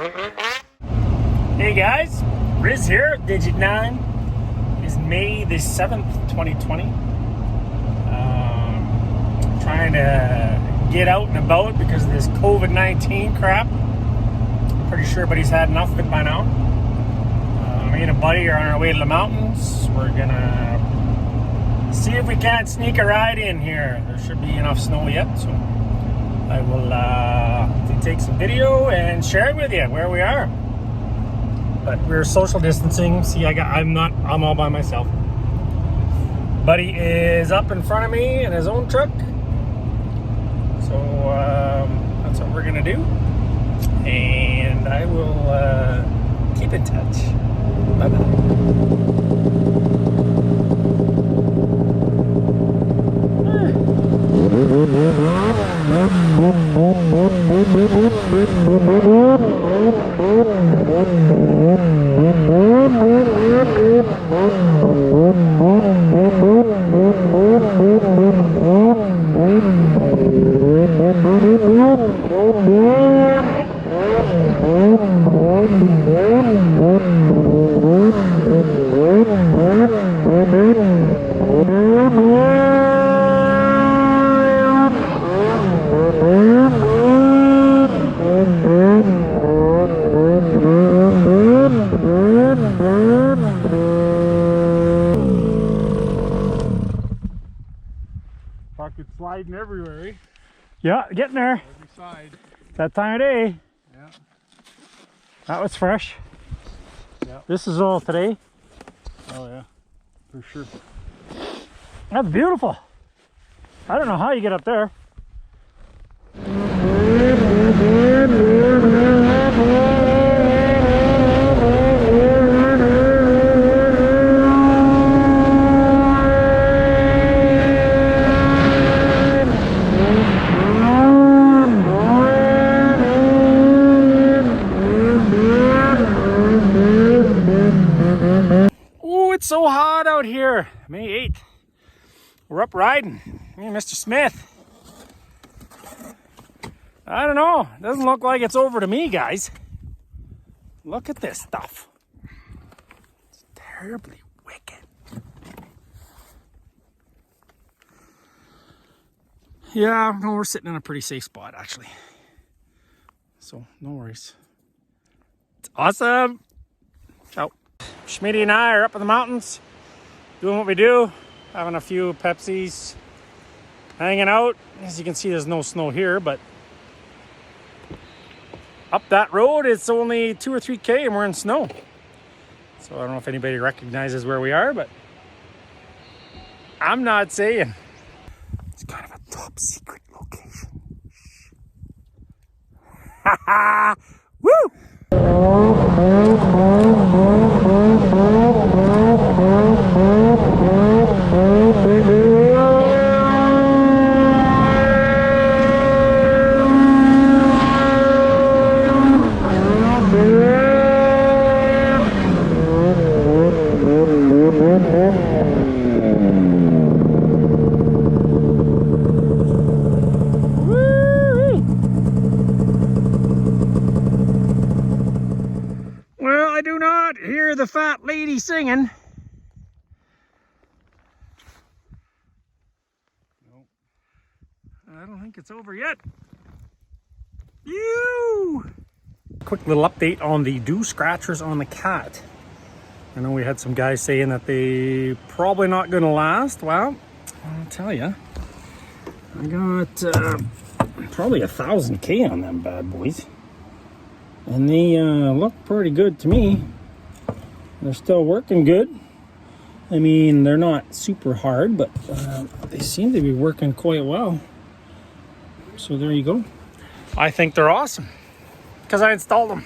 Hey guys, Riz here, Digit 9. It's May the 7th, 2020. Trying to get out and about because of this COVID-19 crap. I'm pretty sure everybody's had enough of it by now. Me and a buddy are on our way to the mountains. We're gonna see if we can't sneak a ride in here. There should be enough snow yet, so I will take some video and share it with you where we are. But we're social distancing. See, I'm all by myself. Buddy is up in front of me in his own truck. So that's what we're gonna do. And I will keep in touch. Bye-bye. Pocket sliding everywhere, eh? Yeah, getting there. Every side. That time of day. Yeah. That was fresh. Yeah. This is all today. Oh yeah, for sure. That's beautiful. I don't know how you get up there. Oh, it's so hot out here. May 8th. We're up riding. Me and Mr. Smith. I don't know. Doesn't look like it's over to me, guys. Look at this stuff. It's terribly wicked. Yeah, no, we're sitting in a pretty safe spot, actually. So, no worries. It's awesome. Ciao. Schmitty and I are up in the mountains, doing what we do, having a few Pepsis, hanging out. As you can see, there's no snow here, but up that road, it's only 2 or 3K and we're in snow. So I don't know if anybody recognizes where we are, but I'm not saying. It's kind of a top secret location. Ha ha! Woo! Well, I do not hear the fat lady singing. Nope. I don't think it's over yet. You. Quick little update on the dew scratchers on the cat. I know we had some guys saying that they probably not going to last. Well, I'll tell you, I got probably 1,000K on them bad boys. And they look pretty good to me. They're still working good. I mean, they're not super hard, but they seem to be working quite well. So there you go. I think they're awesome because I installed them.